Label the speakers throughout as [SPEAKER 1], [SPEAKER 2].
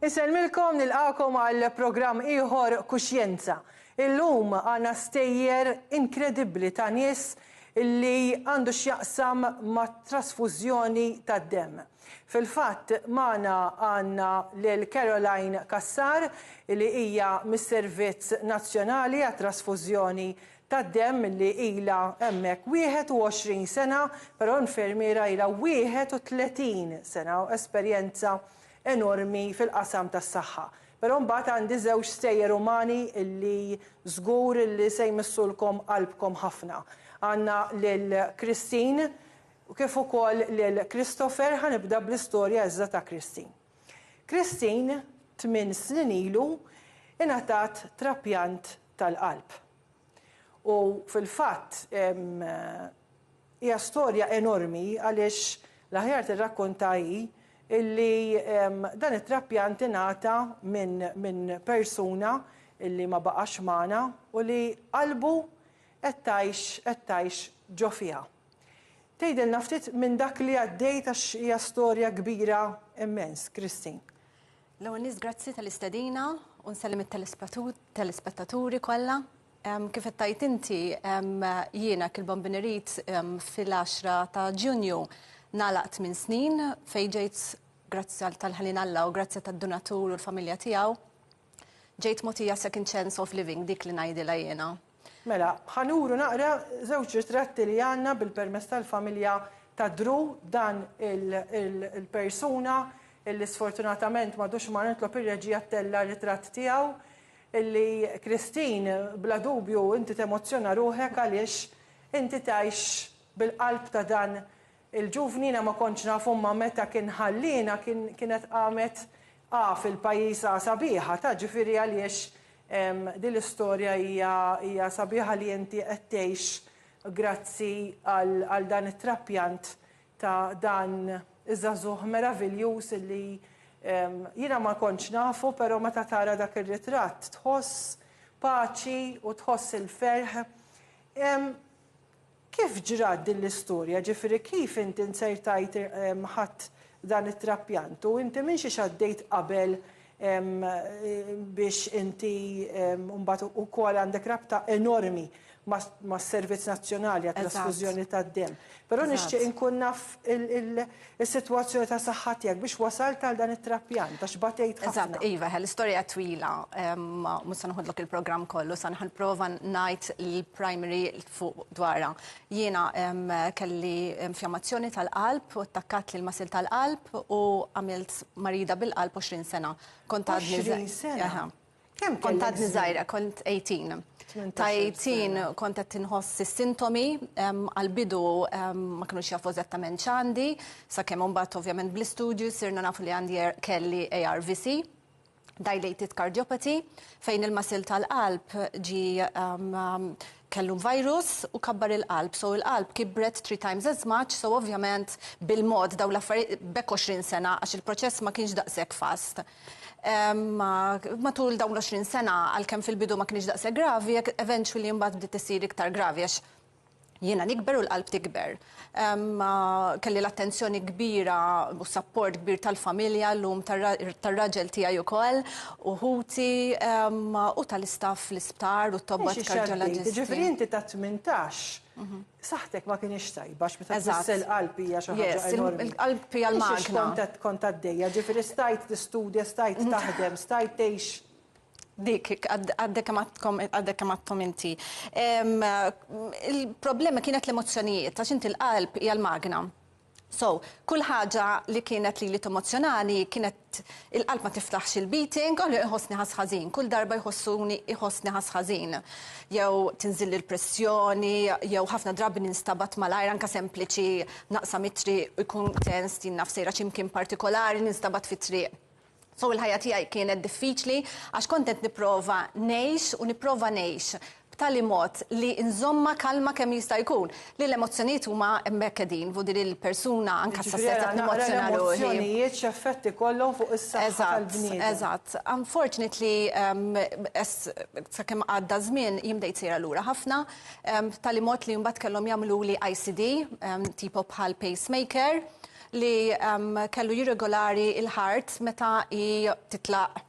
[SPEAKER 1] Iselmilkom nilqakom għal program ieħor Kuxjenza. Illum għandna stejjer inkredibbli ta' nies illi għandu x'jaqsam ma' trasfużjoni tad-demm. Fil-fatt magħna għandna lil Caroline Kassar li hija mis-Servizz Nazzjonali għat trasfużjoni tad-demm li ilha hemmhekk 21 sena, però infermiera ilha 31 sena u esperjenza enormi fil-qasam tas-saħħa. Però mbagħad għandi żewġ stejjer umani illi żgur illi se jmissulkom qalbkom ħafna. Għandna lil Christine u kif ukoll lil Christopher. Ħanibda bl-istorja eżda ta' Christine. Christine 8 snin ilu ingħatat trappjant tal-qalb. U fil-fatt hija storja enormi għaliex l-aħjar tirrakkonta hi illi dan it-trappjant ingħata minn persuna illi ma baqax magħna u li qalbu qed tgħix ġo fiha. Tgħidilna ftit minn dak li għaddejt għax hija storja kbira immens, Christine.
[SPEAKER 2] L-ewwel nies grazzi tal-istedina u nsellim it-telespettaturi kollha. Kif qed tgħid inti jiena kil-Bombinerit fil-10 ta' Ġunju nagħlaq 8 snin fejn ġejt grazzi tal-ħalin Alla u grazzi tad-donatur u l-familja tiegħu. Ġejt mogħtija second chance of living dik li ngħidilha jiena.
[SPEAKER 1] Mela, ħanuru naqra żewġ ritratti li għandna bil-permess tal-familja ta' Drew dan il-persuna illi sfortunatament m'għadux ma nitlob ir-reġija tella ritratt tiegħu illi Christine bla dubju inti temozzjona ruħek għaliex inti tgħix bil-qalb ta' dan il-ġuvnina ma kontx naf imma meta kien ħallina kienet qamet fil-pajjiż sabiħa ta' ġifieri għaliex din l-istorja hija sabiħa li inti qed tgħix grazzi għal dan it-trappjant ta' dan iż-żagħżugħ meraviljuż illi jiena ma kontx nafu, però meta tara dak ir-ritratt tħoss paċi u tħoss il-ferħ. Kif ġrat din l-istorja? Ġifieri kif inti nsejrtajt ħadd dan it-trappjant u inti minn xi għaddejt qabel biex inti mbagħad ukoll għandek rabta enormi mas-Servizz Nazzjonali għat trasfużjoni tad-demm. Però nixtieq inkun naf is-sitwazzjoni ta' saħħa tiegħek biex wasalt għal dan it-trappjant għax batejt ħafna.
[SPEAKER 2] Eżatt, iva, l-istorja twila, mhux se noħodlok il-programm kollu, se nipprova ngħid il-primary fuq dwarha. Jiena kelli infjammazzjoni tal-qalb u attakkat lil masil tal-qalb u għamilt marida bil-qalb 20 sena. Kont għadni żgħira, kont 18. Ta' 18 kont qed inħoss is-sintomi għall-bidu ma kinux jafu eżattament x'għandi, sakemm imbagħad ovvjament bl-istudju sirna nafu li għandi kelli ARVC, dilated cardiopathy, fejn il-masil tal-qalb kellu virus u kabbar il-qalb. So il-qalb kibret 3 times as much, so ovvjament bil-mod daw l-affarijiet bekk 20 sena għax il-proċess ma kienx daqshekk fast. Matul dawn l-20 sena għalkemm fil-bidu ma kienx daqshekk gravi, eventually mbagħad bdiet isir iktar gravi għax jiena nikber u l-qalb tikber. Kelli l-attenzjoni kbira u support kbir tal-familja, l-lum tar-raġel tiegħi wkoll, u ħuti u tal-istaff l-isptar u t-tobbat kardioloġisti.
[SPEAKER 1] Ġifieri inti ta' 18 saħtek ma kienx tajba għax meta tbissa l-qalb hija xi ħaġa enormi.
[SPEAKER 2] Il-qalb hija l-magna.
[SPEAKER 1] Kont għaddejja, ġifieri stajt tistudja, stajt taħdem, stajt tgħix.
[SPEAKER 2] Dik, għaddek għamattom inti. Il-problema kienet l-emozzjonijiet, għax inti l-qalb hija l-magna. So, kull ħaġa li kienet li emozjonali kienet il-qalb ma tiftaħx il-beating, għallu jħossni ħasħazin, kull darba jħossni ħasħazin. Jew tinżil il-pressjoni, jew ħafna drabi ninstabat mal-ajr, anka sempliċi naqsa mitri u jkun tens tin nafsejra ċimkien partikolari ninstabat fit-triq. So il-ħajja tiegħi kienet diffiċli għax kont qed nipprova ngħix u nipprova ngħix b'tali mod li nżomma kalma kemm jista' jkun. Li l-emozzjonijiet huma hemmhekk qegħdin, vudi li l-persuna anke sa stessa emozzjona ruħi.
[SPEAKER 1] L-emozzjonijiet x'effetti kollhom fuq is-saħħa tal-bniedem.
[SPEAKER 2] Eżatt. Unfortunately, sakemm għadda żmien jien bdejt sejra lura ħafna, b'tali mod li mbagħad kellhom jagħmlu li ICD, tipo bħal pacemaker. li kellu jirregolari il-ħart meta titlaq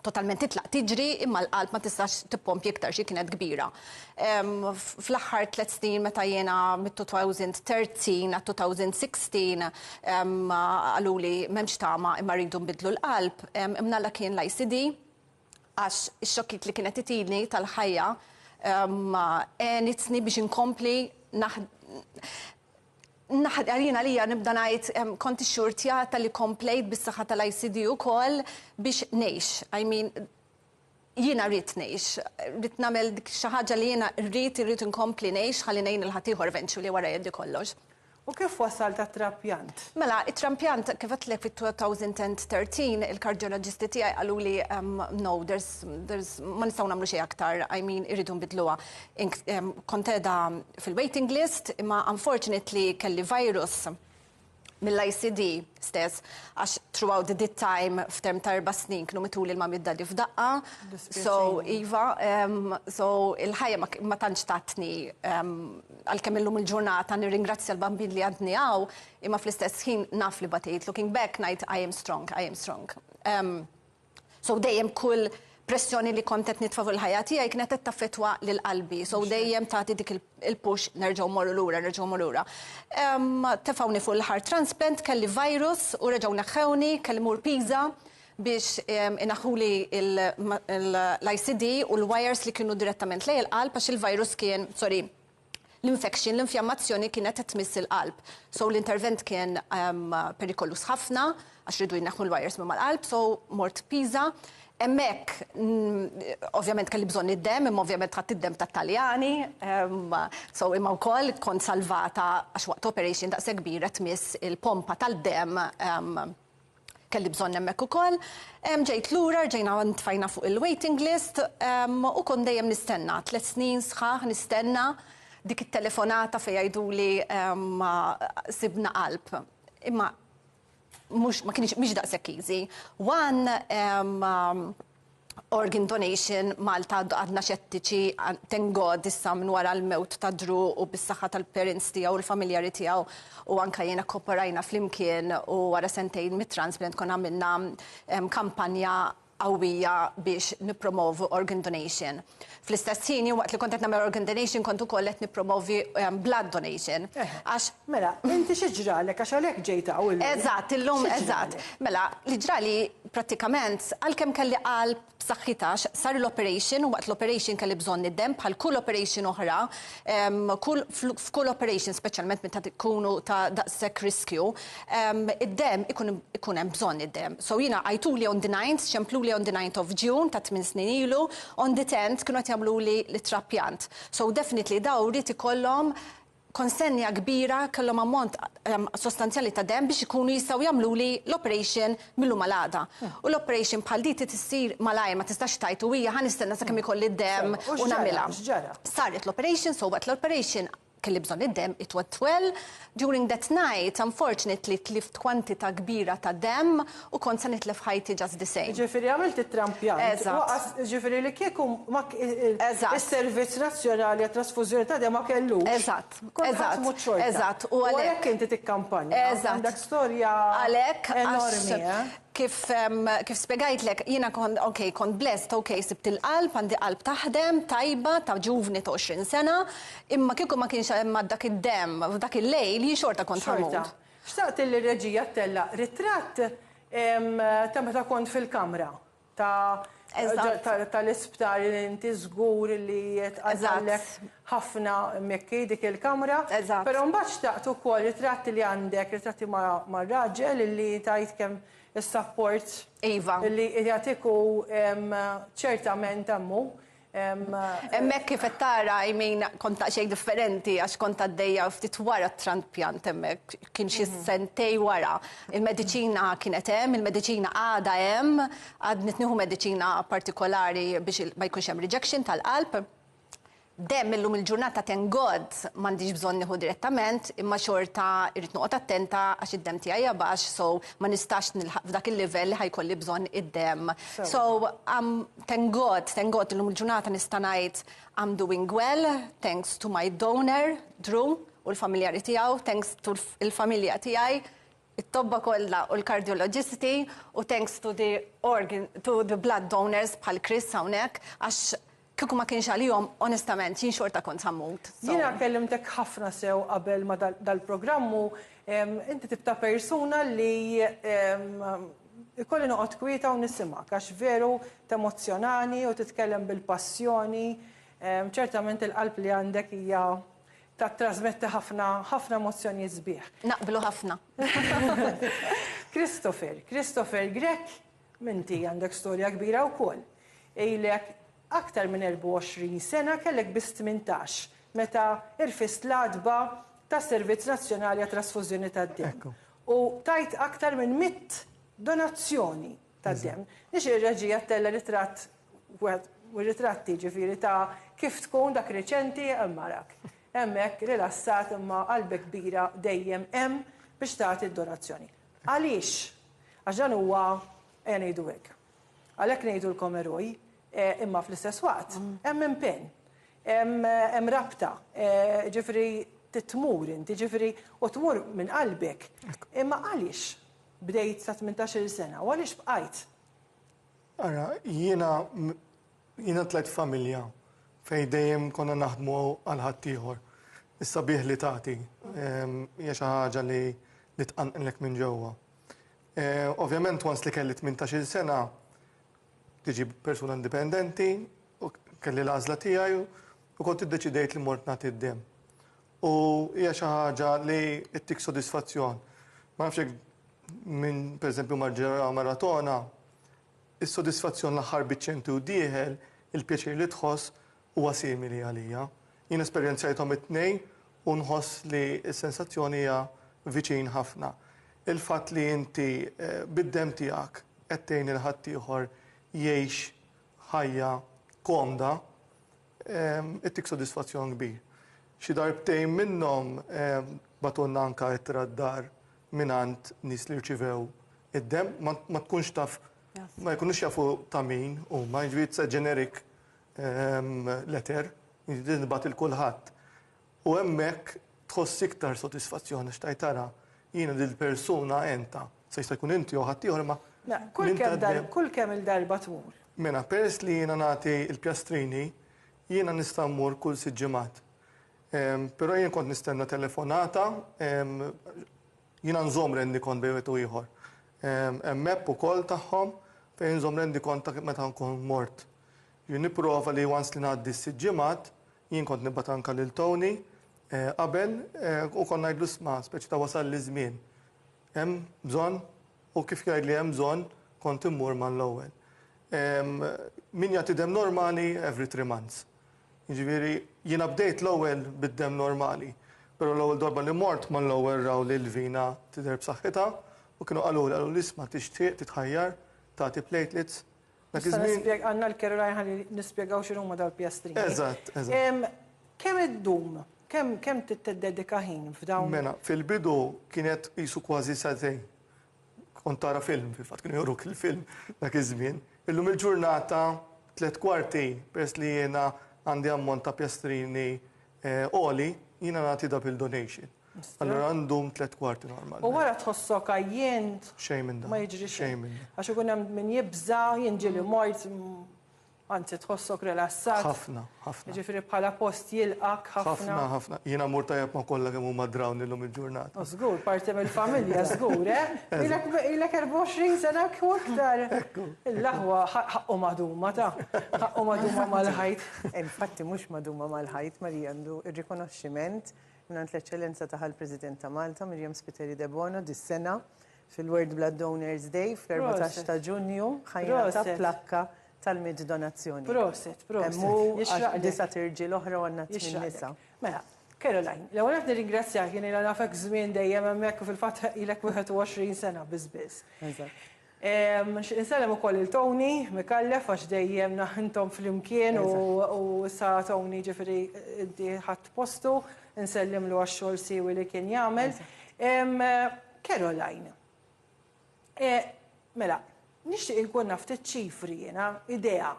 [SPEAKER 2] totalment titlaq tiġri imma l-qalb ma tistax tippompji iktar xi kienet kbira. Fl-aħħar 3 snin meta jiena mid-2013 għal 2016 għaluli m'hemmx tama imma rridu nbidlu l-qalb, imnalla kien l-ICD għax ix-xokkit li kienet itilni tal-ħajja għenitni biex inkompli għarina li nibda ngħid konti xurtjata li komplejt bis-saħħa tal-ICD ukoll biex ngħix. I mean, jiena rrid ngħix. Rrid nagħmel dik xi ħaġa li jiena rrid inkompli ngħix ħalli ngħin il-ħaddieħor eventually wara jgħiddi kollox.
[SPEAKER 1] U kif wasal ta' trampjant?
[SPEAKER 2] Mela, it-trampjant kif għatlek fit-2013 il-kardjoloġisti tiegħi qalu li no, ma nistgħu nagħmlu xejn aktar, I mean, irridu nbidluha. Kont qiegħda fil-waiting list, imma unfortunately kelli virus mill-ICD stess, għax throughout the time f'term ta' 4 snin kienu mituli l-mam jiddadi f'daqqa. So, Iva, so il-ħajja ma tantx tatni għal-kemm illum il-ġurnata nirringrazzja l-bambin li għadni għaw, imma fl-istess ħin naf li batejt. Looking back, ngħid I am strong, I am strong. So dejjem kull pressjoni li kontet nitfa' fuq il-ħajja tiegħi kienet qed taffettwa lil qalbi. So dejjem tagħti dik il-push nerġgħu morru lura. Tefawni fuq il-heart transplant, kelli virus u reġgħu naħħewni, kelli mur Pisa biex inaħħuli l-ICD u l-wires li kienu direttament lejn il-qalb għax il-virus kien, l-infection, l-infjammazzjoni kienet qed tmiss il-qalb. So l-intervent kien perikolus ħafna għax ridu jnaħħu l-wires minn mal-qalb, so mort Pisa. Emmek, ovvjament kelli bżonn id-dem, imma ovvjament ħadd id-dem ta' Taljani, so imma wkoll kont salvata għax waqt operation daqshekk kbira tmiss il-pompa tal-dem kelli bżonn hemmhekk ukoll. Ġejt lura, ġejna ntfajna fuq il-waiting list u kont dejjem nistenna 3 snin sħaħ nistenna dik it-telefonata fejn jgħiduli sibna qalb. Imma ma kienx mhix daqshekk easy. One organ donation Malta għadna xettiċi, thank God issa minn wara l-mewt ta' Dru u bis-saħħa tal-parents tiegħu u l-familjari tiegħu u anke jiena kooperajna flimkien u wara sentejn mit-transplant konna għamilna kampanja qawwija biex nippromovu organ donation. Fl-istess ħin waqt li kont qed nagħmel organ donation kont ukoll qed nippromovi blood donation.
[SPEAKER 1] Mela, inti xi ġralek għax għalhekk ġejta hawn.
[SPEAKER 2] Eżatt, illum eżatt. Mela, li ġrali prattikament għalkemm kelli qalb b'saħħitha sar l-operation u waqt l-operation kelli bżonn id-dem bħal kull operation oħra, f'kull operation speċjalment meta tkunu ta' daqshekk riskju, id-dem ikun hemm bżonn id-dem. So jiena għajtuli on the 9th, xempluli on the 9th of June ta' 8 snin ilu, on the 10th kienu qed jagħmluli l-trappjant. So definitely daw rrid ikollhom konsenja kbira kellhom ammont sostanzjali ta' dem biex ikunu jistgħu jagħmluli l-operation millu malada. U l-operation bħal di tissir malajr ma tistax tajtu hija ħanistenna sakemm ikolli d-dem u nagħmilha. Saret l-operation, so waqt l-operation kelli bżonn id-dem, it went well. During that night, unfortunately, tlift kwantità kbira ta' dem u kont se nitlef ħajti just the same.
[SPEAKER 1] Ġifieri għamilt it-trampjant. Ġifieri li kieku is-servizz nazzjonali għat-trasfużjoni ta' dem ma kellu.
[SPEAKER 2] Eżatt. Eżatt.
[SPEAKER 1] U għalhekk inti tikkampanja. Għandek storja enormi.
[SPEAKER 2] Kif spiegajtlek, jiena kont blessed, sibt il-qalb, għandi qalb taħdem, tajba, ta' ġuvni ta' 20 sena, imma kieku ma kienx hemm dak id-dem, dak il-lejl, li xorta kont ħamut.
[SPEAKER 1] Xtaqt il-reġija tella ritratt ta' meta kont fil-kamra tal-isptar li inti żgur li jitqażallek ħafna mekki dik il-kamra. Però mbagħad xtaqt ukoll ritratti li għandek, ritratti mar-raġel li tajt kemm is-support li jagħtiku ċertament hemmu.
[SPEAKER 2] Hemmhekk kif qed tara kont ta' xejn differenti għax kont għaddejja ftit wara t-trampjant hemmhekk kien xi sentej wara. Il-mediċina kienet hemm, il-mediċina għadha hemm, għadni nieħu mediċina partikolari biex ma jkunx hemm rejection tal-qalb. Dem illum il-ġurnata thank God m'għandix bżonn nieħu direttament, imma xorta irrid noqgħod attenta għax id-dem tiegħi baxx, so ma nistax nilħaq f'dak il-livell li ħajkolli bżonn id-dem. So thank God illum il-ġurnata nista' ngħid I'm doing well, thanks to my donor, Drew, u l-familjari tiegħu, thanks to l-familja tiegħi, it-tobba kollha u l-kardioloġisti u thanks to the blood donors bħal Chris hawnhekk għax kieku ma kienx għalihom onestament jien xorta kont ħammut.
[SPEAKER 1] Jiena kellimtek ħafna sew qabel ma dal-programmu, inti tibta persuna li ikolli noqgħod kwieta u nisimgħek għax veru temozzjonani u titkellem bil-passjoni. Ċertament il-qalb li għandek hija trasmetti ħafna emozzjonijiet sbieħ.
[SPEAKER 2] Naqblu ħafna.
[SPEAKER 1] Christopher Grek, minti għandek storja kbira wkoll. Ejlek aktar minn 24 sena kellek bis 18 meta irfist l-adba tas Servizz Nazzjonali għat Trasfużjoni tad-Dem. U tajt aktar minn 100 donazzjoni tad-dem. Nix ir-reġija tella ritratt u ritratti ġifieri ta' kif tkun dak reċenti emmarak. Hemmhekk rilassat imma qalbek kbira dejjem hemm biex tagħti d-donazzjoni. Għaliex? Għax dan huwa ngħidu hekk. Għalhekk ngħidulkom eroj, imma fl-istess waqt hemm impenn, hemm rabta, ġifieri titmur inti ġifieri u tmur minn qalbek. Imma għaliex bdejt sa 18-il sena u għaliex bqajt?
[SPEAKER 3] Ara, jiena tlejt familja fejn dejjem konna naħdmu għal ħaddieħor. Is-sabiħ li tagħti hija xi ħaġa li tqanqilek minn ġewwa. Ovvjament once li kelli 18-il sena tiġi persuna indipendenti u kelli l-għażla tiegħi u kont iddeċidejt li mort nagħti d-dem. U hija xi ħaġa li ttik sodisfazzjon. Ma nafx minn pereżempju marġera maratona, is-sodisfazzjon l-aħħar biċċenti u dieħel il-pjaċir li tħoss huwa simili għalija. Jien esperjenzajthom it-tnejn u nħoss li s-sensazzjoni hija viċin ħafna. Il-fatt li inti bid-dem tiegħek qed tgħin il-ħadd ieħor jgħix ħajja komda, ittik sodisfazzjon kbir. Xi darbtejn minnhom batunna anke ittra d-dar minant nies li rċivew id-dem, ma tkunx taf, ma jkunux jafu ta' min u ma jiġri generic letter, nibgħat il-kulħadd. U hemmhekk tħoss iktar sodisfazzjoni x'tajt tara jiena dil-persuna enta, se jista' jkun inti jew ħadd ieħor ma'
[SPEAKER 1] kull kemm il-darba tmur.
[SPEAKER 3] Mela, peress li jiena nagħti l-pjastrini, jiena nista' mmur kull 6 ġimgħat. Però jien kont nistenna telefonata, jiena nżomm rendi kont bejn u ieħor. Hemm app ukoll tagħhom fejn nżomm rendi kont meta nkun mort. Jien nipprova li once li ngħaddi 6 ġimgħat, jien kont nibgħat anke lil Tony qabel u kont ngħidlu sma' speċi ta' wasal li żmien. Hemm bżonn u kif jgħid li hemm bżonn kont immur mal-ewwel. Min jagħti dem normali every 3 months. Jiġifieri jiena bdejt l-ewwel bid-dem normali, però l-ewwel darba li mort mal-ewwel raw li l-vina tidher b'saħħitha u kienu qalu li isma' tixtieq titħajjar tagħti platelets.
[SPEAKER 1] Għandna l-Caroline ħalli nispjegaw x'inhuma dal-pjastrini.
[SPEAKER 3] Eżatt.
[SPEAKER 1] Kemm iddum? Kemm tiddedika ħin f'dawn?
[SPEAKER 3] Mela, fil-bidu kienet qisu kważi satejn. Kont tara film, fil-fatt kienu joruk il-film dak iż-żmien. Illum il-ġurnata 3 kwarti, peress li jiena għandi ammont ta' pjastrini oli, jiena nagħti double donation. Allora għandhom 3 kwarti normali.
[SPEAKER 1] U wara tħossok għajjent.
[SPEAKER 3] Xejn minn dan.
[SPEAKER 1] Ma jiġri
[SPEAKER 3] xejn minn.
[SPEAKER 1] Għax ikun hemm min jibża, jinġieli mort, anzi tħossok rilassat.
[SPEAKER 3] Ħafna.
[SPEAKER 1] Ġifieri bħala post jilqak ħafna.
[SPEAKER 3] Ħafna. Jiena mur tajjeb ma' kollha kemm huma drawn illum il-ġurnata.
[SPEAKER 1] Żgur, parti mill-familja żgur, Ilek 24 sena u aktar. Il-laħwa ħaqqu maduma ta' ħaqqu maduma mal-ħajt.
[SPEAKER 4] Infatti mhux maduma mal-ħajt, Marija għandu ir-rikonoxximent minant l-Eċċellenza taħal President ta' Malta, Mirjam Spiteri de Bono, dis-sena fil-World Blood Donors Day fl-14 ta' Ġunju ħajja ta' plakka tal-mid donazzjoni.
[SPEAKER 1] Proset.
[SPEAKER 4] Emmu għax disa tirġi l-oħra u għanna t nisa.
[SPEAKER 1] Mela, Caroline, l-ewwel qed nirringrazzjak jien ilha nafek żmien dejjem hemmhekk u fil-fatt ilek 21 sena biss. Insellem ukoll il-Tony, Mikallef, għax dejjem naħintom fl-imkien u sa Tony ġifieri inti ħadd postu, insellem lu għax-xogħol siewi li kien jagħmel. Caroline, mela, nixtieq inkun naf ftit ċifri jiena, idea,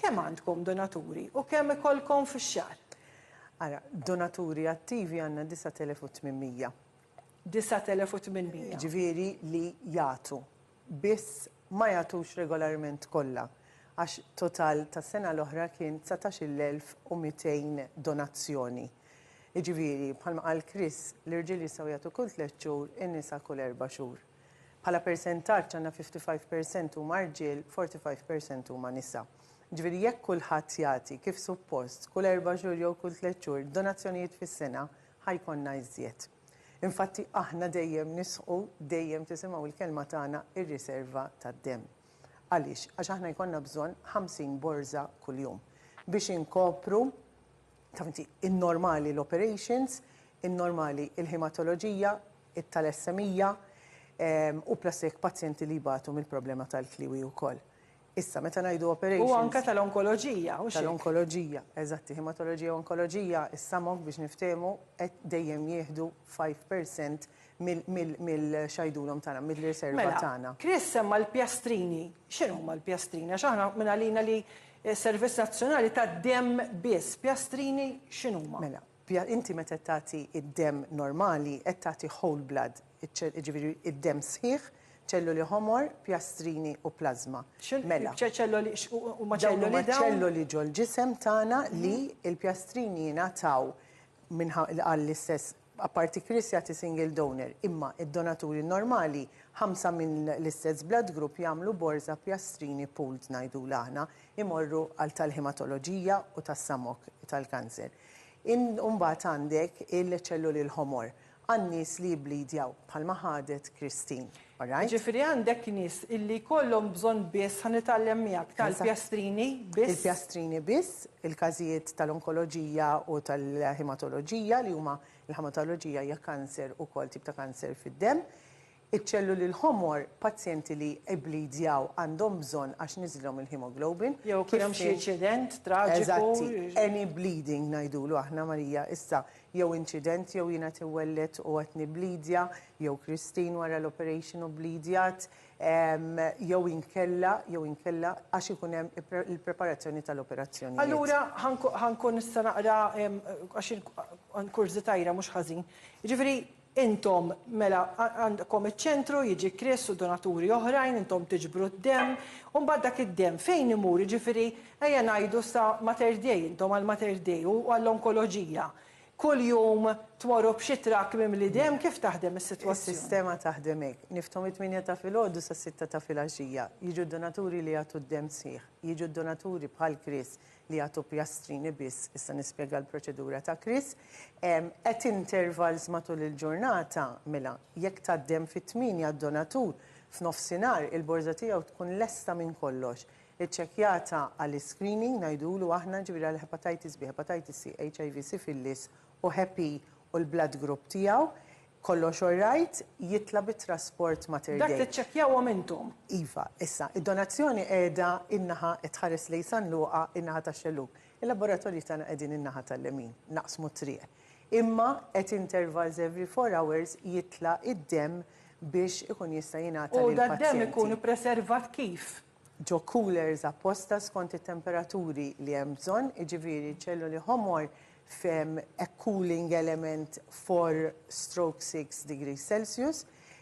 [SPEAKER 1] kemm għandkom donaturi u kemm ikollkom fix-xahar?
[SPEAKER 4] Ara, donaturi attivi għandna 9800.
[SPEAKER 1] 9,800.
[SPEAKER 4] Ġifieri li jagħtu. Biss ma jagħtux regolarment kollha. Għax total tas sena l-oħra kien 19,200 donazzjoni. Ġifieri, bħalma qal Chris, l-irġiel jistgħu jagħtu kull 3 xhur, in-nisa kull 4 xhur. Bħala persentaġġ għandna 55% huma rġiel, 45% huma nisa. Ġifieri jekk kulħadd jagħti kif suppost kull 4 xhur jew kull 3 xhur donazzjonijiet fis-sena ħajkonna iżjed. Infatti aħna dejjem nisħu, dejjem tisimgħu l-kelma tagħna ir-riserva tad-demm. Għaliex? Għax aħna jkollna bżonn 50 borża kuljum biex inkopru in-normali l-operations, in-normali il-hematoloġija, it-talassemija u plastik pazjenti li jibatu mill-problema tal-kliwi wkoll. Issa, meta ngħidu operations.
[SPEAKER 1] U anke tal-onkoloġija.
[SPEAKER 4] Tal-onkoloġija, eżatti, hematoloġija u onkoloġija, is-samok biex niftehmu qed dejjem jieħdu 5% mill-xajdulhom tagħna, mill-riserva tagħna.
[SPEAKER 1] Chris semma l-pjastrini. X'inhu huma l-pjastrini? Għax aħna minn għalina li Servizz Nazzjonali tad-demm biss. Pjastrini x'inhuma?
[SPEAKER 4] Mela, inti meta tagħti id-demm normali qed tagħti whole blood, jiġifieri id-demm sħiħ, ċelluli ħomor, pjastrini u plazma.
[SPEAKER 1] Mela. ċelluli
[SPEAKER 4] ċelluli ġol ġisem tagħna li l-pjastrini jingħataw għall-istess apparti Chris jagħti single donor, imma id-donaturi normali 5 minn l-istess blood group jagħmlu borża pjastrini pooled ngħidu aħna imorru għal tal-hematoloġija u tas-samok tal-kanser. Imbagħad għandek il-ċelluli l-ħomor. Għan-nies li jblidjaw bħalma ħadet Christine.
[SPEAKER 1] Ġifieri għandek nies illi kollhom bżonn biss ħanitgħallem miegħek tal-pjastrini biss.
[SPEAKER 4] Il-pjastrini biss, il-każijiet tal-onkoloġija u tal-hematoloġija li huma il-hematoloġija hija kanser ukoll tip ta' kanser fid-demm. Iċ-ċelluli l-ħomor pazjenti li jblidjaw għandhom bżonn għax niżilhom il-hemoglobin.
[SPEAKER 1] Jew kien hemm xi inċident traġiku.
[SPEAKER 4] Eżatti, any bleeding ngħidulu aħna Marija issa jew inċident jew jiena tiwellet u qed niblidja, jew Christine wara l-operation u blidjat, jew inkella għax ikun hemm il-preparazzjoni tal-operazzjoni.
[SPEAKER 1] Allura ħankun issa naqra għax kurżitajra mhux ħażin. Jiġifieri intom mela għandkom iċ-ċentru jiġi Chris u donaturi oħrajn, intom tiġbru d-demm, u mbagħad dak id-demm fejn imur, jiġifieri ejja ngħidu sa Mater Dei, intom għal Mater Dei u għall-onkoloġija. Kull jum tmorru b'xi trakk mimli demm kif taħdem is-sitwazzjoni? Is-sistema
[SPEAKER 4] taħdem hekk. Nifthom 8 ta' filgħodu sa 6 ta' filgħaxija. Jiġu donaturi li jagħtu d-demm sħiħ, jiġu donaturi bħal Chris li jagħtu pjastrini biss, issa nispjega l-proċedura ta' Chris, at intervals matul il-ġurnata, mela, jekk tad-demm fit-8 donatur f'nofsinhar il-borża tiegħu tkun lesta minn kollox. Iċċekkjata għall-screening ngħidulu aħna ġifieri għall-hepatitis B, hepatitis C, HIV, syphilis u Hepi u l-blood group tiegħu, kollox all-right, jitla bit-trasport Mater Dei.
[SPEAKER 1] Dak tiċċekkjawhom intom.
[SPEAKER 4] Iva, issa, id-donazzjoni qiegħda in-naħa tħares lejn San Luqa in-naħa tax-Xelluk. Il-laboratorji tagħna qegħdin in-naħa tal-lemin, naqsmu triq. Imma at intervals every 4 hours jitla id-demm biex ikun jista' jingħata lill-pazjenti. U
[SPEAKER 1] dad-demm ikun preservat kif?
[SPEAKER 4] Ġo coolers apposta skont it-temperaturi li hemm bżonn, jiġifieri ċelluli ħomor a cooling element for stroke 6 degrees Celsius,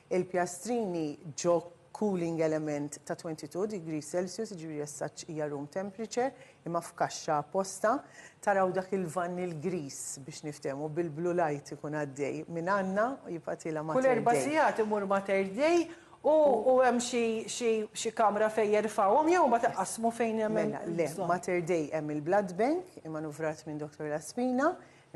[SPEAKER 4] il-pjastrini ġo cooling element ta' 22 degrees Celsius, ġifieri jessaċ hija room temperature, imma f'kaxxa apposta, taraw dak il-vanil grease biex niftehmu bil-blue light ikun għaddej minn għandna jibqatilha Mater Dei.
[SPEAKER 1] Kull 4 sigħat imur Mater Dei u hemm xi kamra fejn jerfgħuhom jew ma taqasmu fejn hemm.
[SPEAKER 4] Le, Mater Dei hemm il-Blood Bank immanuvrat minn Dr. Laspina,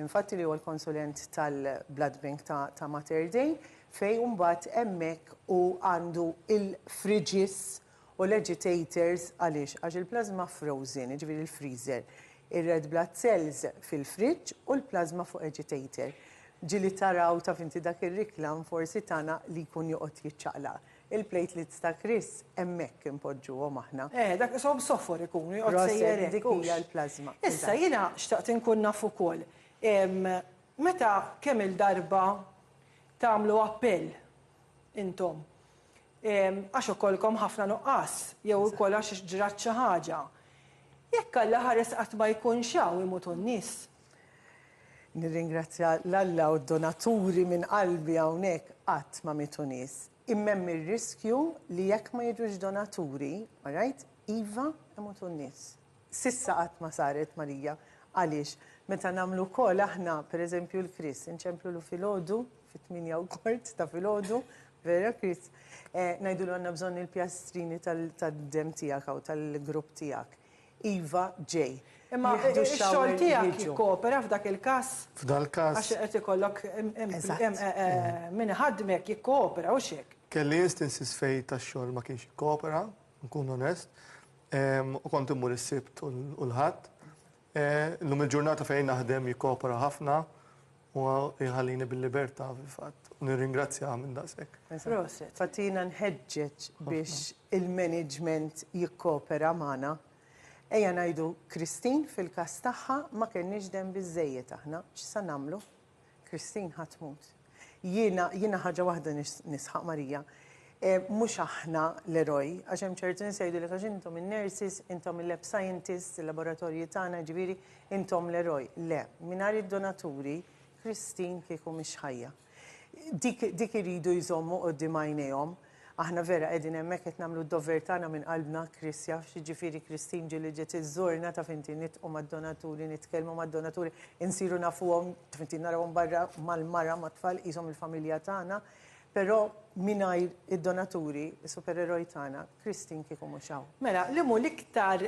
[SPEAKER 4] infatti li huwa l-konsulent tal-Blood Bank ta' Mater Dei, fejn mbagħad hemmhekk u għandu il-fridges u l-agitators għaliex għax il-plasma frozen, jiġifieri il-freezer, ir-red blood cells fil-fridge u l-plasma fuq agitator. Ġili taraw ta' finti dak ir-riklam forsi tagħna li jkun joqgħod jiċċaqlaq. Il-platelets ta' Chris hemmhekk impoġġuhom aħna.
[SPEAKER 1] Dak isom soffor ikunu joqgħod sejjer
[SPEAKER 4] dik hija l-plasma.
[SPEAKER 1] Issa jiena xtaqt inkun naf ukoll. Meta kemm il-darba tagħmlu appell intom għax ukollkom ħafna nuqqas jew ukoll għax ġrat xi ħaġa. Jekk Alla ħares qatt ma jkunx hawn imutu n-nies.
[SPEAKER 4] Nirringrazzja l-Alla u d-donaturi minn qalbi hawnhekk qatt ma mitu nies. Immem ir-riskju li jekk ma jiġux donaturi, alright, iva imutu nies. Sissa qatt ma saret Marija, għaliex meta nagħmlu wkoll aħna pereżempju l-Kris, inċemplu filgħodu fit-8 ta' filgħodu, vera Kris, ngħidulu għandna bżonn il-pjastrini tad-dem tiegħek aw tal-grupp tiegħek. Iva ġej.
[SPEAKER 1] Imma x-xogħol tiegħek jikkopera f'dak il-każ.
[SPEAKER 3] F'dan il-każ.
[SPEAKER 1] Għax qed ikollok min ħadmek jikkopera u xek.
[SPEAKER 3] Kelli instances fej tax-xogħol ma kienx jikkopera, nkun onest, u kont immur is-sibt u l-ħadd. Llum il-ġurnata fejn naħdem jikkopera ħafna u jħallini bil-libertà fil-fatt. U nirringrazzja minn daqshekk.
[SPEAKER 4] Fatina nħeġġeġ biex il-management jikkopera magħna. Ejja ngħidu Kristin fil-każ tagħha ma kenniex dem biżejjed aħna, x'sa nagħmlu? Kristin ħatmut. Jiena ħaġa waħda nisħaq Marija. Mhux aħna l-eroj, għax hemm ċertu nsejdu li għax intom in-nurses, intom il-lab scientists, il-laboratorji tagħna, ġifieri intom l-eroj. Le, mingħajr id-donaturi, Kristin kieku mhix ħajja. Dik iridu jżommu quddiem għajnejhom. Aħna vera qegħdin hemmhekk qed nagħmlu d-dover tagħna minn qalbna, Kris jaf ġifieri Kristin ġieli ġiet iżżurna ta' finti nitqu mad-donaturi, nitkellmu mad-donaturi, insiru nafuhom ta' finti narawhom barra mal-mara mat-tfal qishom il-familja tagħna, però mingħajr id-donaturi, is-supereroj tagħna, Kristin kieku mhux hawn.
[SPEAKER 1] Mela, li mu l-iktar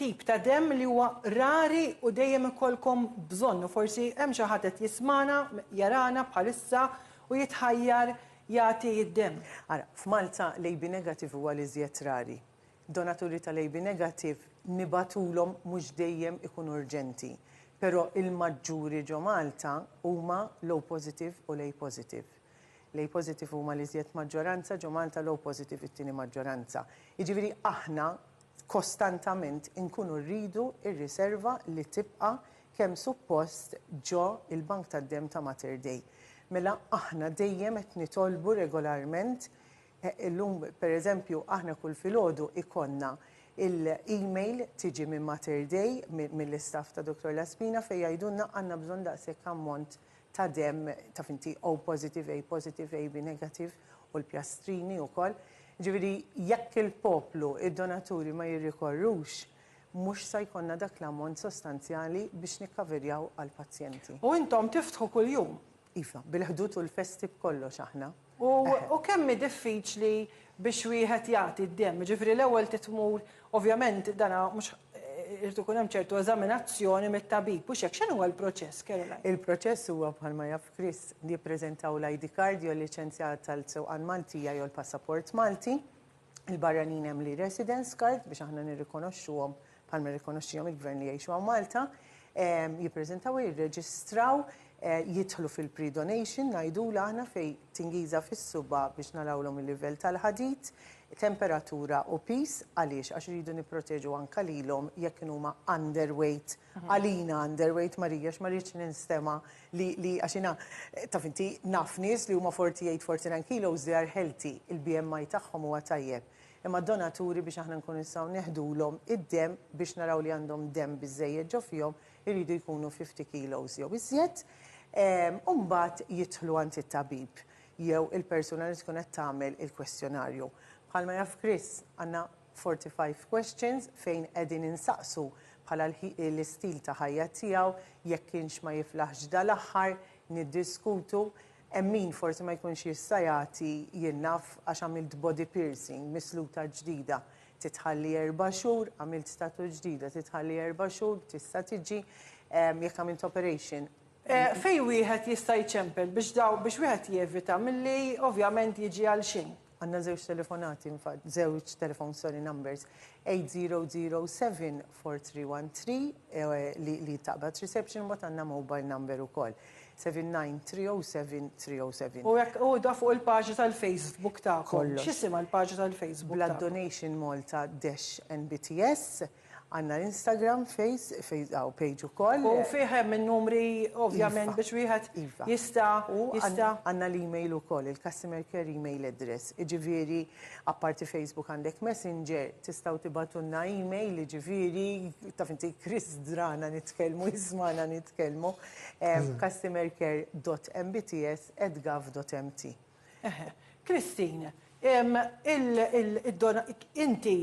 [SPEAKER 1] tip ta' dem li huwa rari u dejjem ikollkom bżonnu, forsi hemm xi ħadd qed jismana, jarana bħalissa u jitħajjar jagħti id-dem.
[SPEAKER 4] Ara, f'Malta l-AB negative huwa li żjed rari. Donaturi tal-AB negative nibatulhom mhux dejjem ikun urġenti. Però il-maġġuri ġo Malta huma low positive u lej positive. Lej positive huma li żjed maġġoranza, ġo Malta low positive it-tieni maġġoranza. Jiġifieri aħna kostantament inkunu rridu ir-riserva li tibqa' kemm suppost ġo il-Bank tad-Dem ta' Mater Dei. Mela aħna dejjem qed nitolbu regolarment, illum pereżempju aħna kull filgħodu ikonna il-email tiġi minn Mater Dei mill-istaff ta' Dr. Laspina fejn jgħidulna għandna bżonn daqshekk ammont ta' dem ta' finti O positive, A positive, AB negative u l-pjastrini wkoll. Ġifieri jekk il-poplu, id-donaturi ma jirrikorrux, mhux se jkollna dak l-ammont sostanzjali biex nikkaverjaw għall-pazjenti.
[SPEAKER 1] U intom tiftħu kuljum.
[SPEAKER 4] Iva, bil-ħdut u l-festib kollox aħna.
[SPEAKER 1] U kemm diffiċli biex wieħed jagħti d-dem, ġifri l-ewwel titmur, ovvjament dana mhux irid ikun hemm ċertu eżaminazzjoni mit-tabib, u x'hekk x'inhu l-proċess, Caroline?
[SPEAKER 4] Il-proċess huwa bħalma jaf Chris li jippreżentaw l-ID card jew liċenzjat tal-sewqan Maltija jew l-passaport Malti, il-barranin hemm li residence card biex aħna nirrikonoxxuhom bħalma rikonoxxihom il-gvern li jgħixu Malta, jippreżentaw jirreġistraw jidħlu fil-pre-donation, ngħidula aħna fej tingiża fis-suba biex narawlhom il-livell tal-ħadid, temperatura u pis għaliex għax iridu nipproteġu anke lilhom jekk huma underweight, għalina underweight Marija ma rridx ninstema li għax jiena taf inti naf nies li huma 48-49 kilos they are healthy, il-BMI tagħhom huwa tajjeb. Imma donaturi biex aħna nkun nistgħu neħdulhom id-dem biex naraw li għandhom dem biżżejjed ġo fihom iridu jkunu 50 kilos jew iżjed. Mbagħad jidħlu għand it-tabib jew il-persuna li tkun qed tagħmel il-kwestjonarju. Bħalma jaf Chris għandna 45 questions fejn qegħdin insaqsu bħala l-istil ta' ħajja tiegħu jekk kienx ma jiflaħx dal-aħħar niddiskutu hemm min forsi ma jkunx jista' jagħti jinnaf għax għamilt body piercing misluta ġdida. Titħalli 4 xhur, għamilt statu ġdida, titħalli 4 xhur, tista' tiġi jekk għamilt operation.
[SPEAKER 1] Fej wieħed jista' jċempel biex wieħed jevita milli ovvjament jiġi għal xejn.
[SPEAKER 4] Għandna żewġ telefonati infatti, żewġ telefon numbers 8007-4313 li taqbad reception bot għandna mobile number ukoll 79-307-307.
[SPEAKER 1] U da fuq il-paġi tal-Facebook tagħkom. X'isima l-paġi tal-Facebook?
[SPEAKER 4] Blood Donation Malta -NBTS. Għandna l-Instagram, page ukoll.
[SPEAKER 1] U fiħem minn numri, ovvjament, biex wieħed jista'
[SPEAKER 4] għandna l-email ukoll, il-customer care email address. Iġifieri, apparti Facebook għandek Messenger, tistgħu tibatunna email, iġifieri, taf inti Chris drana nitkellmu, jismana nitkellmu, customercare.mbts@gov.mt.
[SPEAKER 1] Christine, inti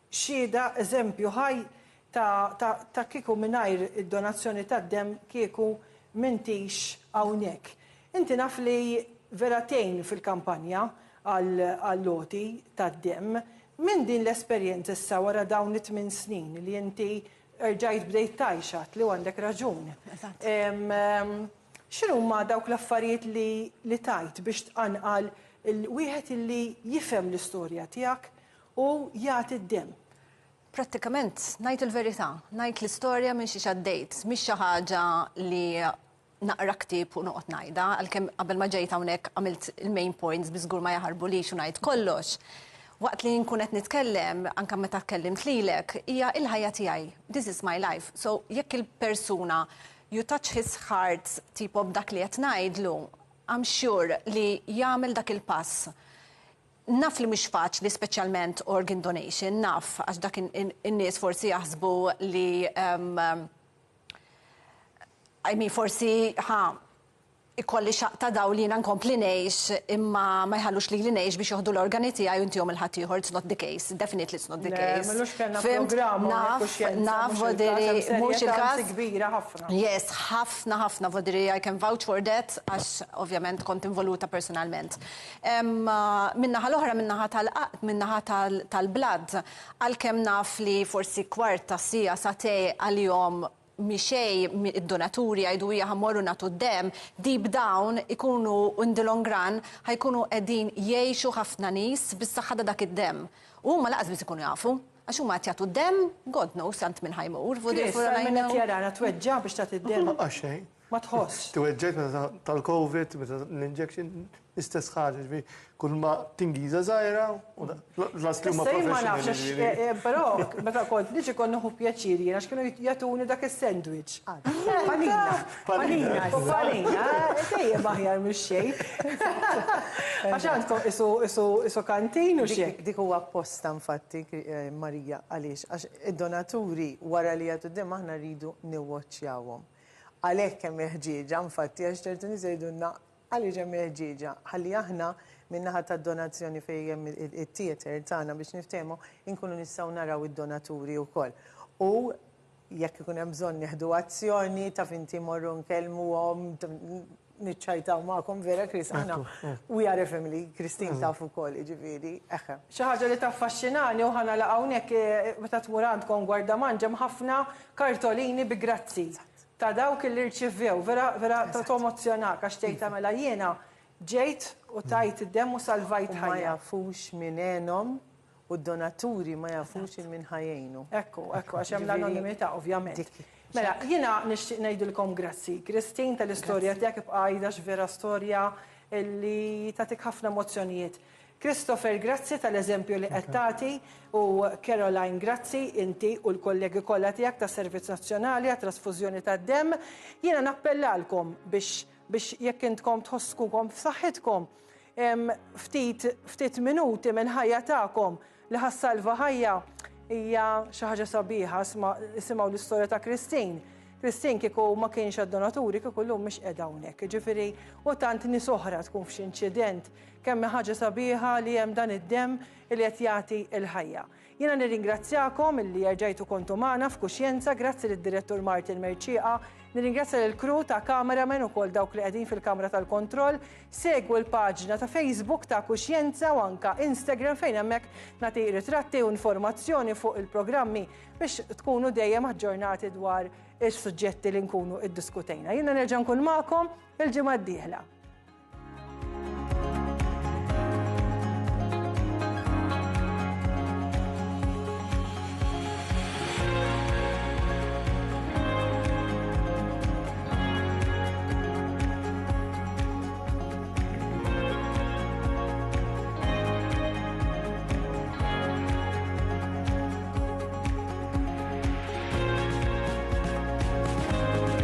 [SPEAKER 1] xieda eżempju ħaj ta' kieku mingħajr id-donazzjoni tad-dem kieku m'intix hawnhekk. Inti naf li vera tgħin fil-kampanja għall-loti tad-dem. Min din l-esperjenza issa wara dawn it-8 snin li inti rġajt bdejt tajxat li għandek raġun. X'huma dawk l-affarijiet li tajt biex tqanqal il-wieħed li jifhem l-istorja tiegħek u jagħti d-dem?
[SPEAKER 2] Prattikament, ngħid il-verità, ngħid l-istorja minn xi xaddejt, mhix xi ħaġa li naqra ktieb u noqgħod ngħidha, għalkemm qabel ma ġejt hawnhekk għamilt il-main points bi żgur ma jaħarbulix u ngħid kollox. Waqt li nkun qed nitkellem, anke meta tkellimt lilek, hija il-ħajja tiegħi. This is my life. So jekk il-persuna you touch his heart tipo b'dak li qed ngħidlu, I'm sure li jagħmel dak il-pass. Naf li mhux faċli speċjalment organ donation, naf għax dak in-nies forsi jaħsbu li forsi ikolli xaqta daw li nkompli ngħix imma ma jħallux li ngħix biex joħdu l-organi tiegħi u intihom il-ħadd ieħor, it's not the case, definitely it's not the case.
[SPEAKER 1] M'għandux kellna programm
[SPEAKER 2] naf vodiri mhux il-każ
[SPEAKER 1] kbira ħafna.
[SPEAKER 2] Yes, ħafna vodiri, I can vouch for that għax ovvjament kont involuta personalment. Minnaħa l-oħra minnaħa tal-blood għalkemm naf li forsi kwarta sija satej għal-jom miexej id-donaturi għajdu ħammorru natu d-dem, deep down ikunu in the long run ħajkunu qegħdin jgħixu ħafna nies bis-saħħa dak id-dem. U ma laqas biss ikunu jafu, għax huma qed jagħtu d-dem, God knows sant minn ħajmur.
[SPEAKER 1] Minnet jarana tweġġa biex tagħti d-dem.
[SPEAKER 3] Għaxej.
[SPEAKER 1] Ma tħoss.
[SPEAKER 3] Tweġġejt meta tal-COVID, meta l-injection, istess ħaġa, kull ma tingiża żgħira u l-asli huma professionali.
[SPEAKER 1] Però meta kont niġi kon noħu pjaċiri għax kienu jagħtuni dak is-sandwich. Panina, dejjem aħjar mix-xejn. Għax għandkom isu kantin u xejn.
[SPEAKER 4] Dik huwa apposta infatti, Marija, għaliex għax id-donaturi wara li jagħtu d-dem aħna rridu niwwaċċjawhom. Għalhekk hemm ħġieġa, infatti għax ċertu nies jgħidulna għaliex hemm ħġieġa, ħalli aħna min-naħa tad-donazzjoni fejn hemm it-theater tagħna biex niftehmu inkunu nistgħu naraw id-donaturi wkoll. U jekk ikun hemm bżonn nieħdu azzjoni taf inti morru nkellmuhom niċċajtaw magħkom vera Chris aħna we are a family, Christine taf ukoll jiġifieri eħe.
[SPEAKER 1] Xi ħaġa li taffaxxinani u ħana laqgħu hawnhekk meta tmur għandkom gwardamanġa ħafna kartolini bi grazzi. Ta' dawk li rċivew, vera ta' emozjonak, għax tgħid tagħmilha jiena ġejt u tajt id-dem u salvajt ħajja.
[SPEAKER 4] Ma jafux minn għenhom u d-donaturi ma jafux minn ħajjejnu.
[SPEAKER 1] Ekku, għax hemm l-anonimità ovvjament. Mela, jiena nixtieq ngħidilkom grazzi. Christine tal-istorja tiegħek ibqa' vera storja li tagħtik ħafna emozzjonijiet. Christopher, grazzi tal-eżempju li qed tagħti u Caroline, grazzi inti u l-kollegi kollha tiegħek tas-Servizz Nazzjonali għat-Trasfużjoni tad-Dem. Jiena nappellalkom biex jekk intkom tħosskukom f'saħħitkom ftit minuti minn ħajja tagħkom li ħassalva ħajja hija xi ħaġa sabiħa isimgħu l-istorja ta' Christine. Christine kieku ma kienx għad-donaturi kieku llum mhix qiegħda hawnhekk. Ġifieri u tant nies oħra tkun f'xi inċident kemm ħaġa sabiħa li hemm dan id-dem li qed jagħti l-ħajja. Jiena nirringrazzjakom illi rġajtu kontu magħna f'Kuxjenza, grazzi lid-Direttur Martin Merċieqa, nirringrazzja lill-crew ta' cameramen ukoll dawk li qegħdin fil-kamra tal-kontroll, segwu l-paġna ta' Facebook ta' Kuxjenza u anke Instagram fejn hemmhekk nagħti ritratti u informazzjoni fuq il-programmi biex tkunu dejjem aġġornati dwar is-suġġetti li nkunu iddiskutejna. Jiena nerġa' nkun magħkom il-ġimgħa d-dieħla.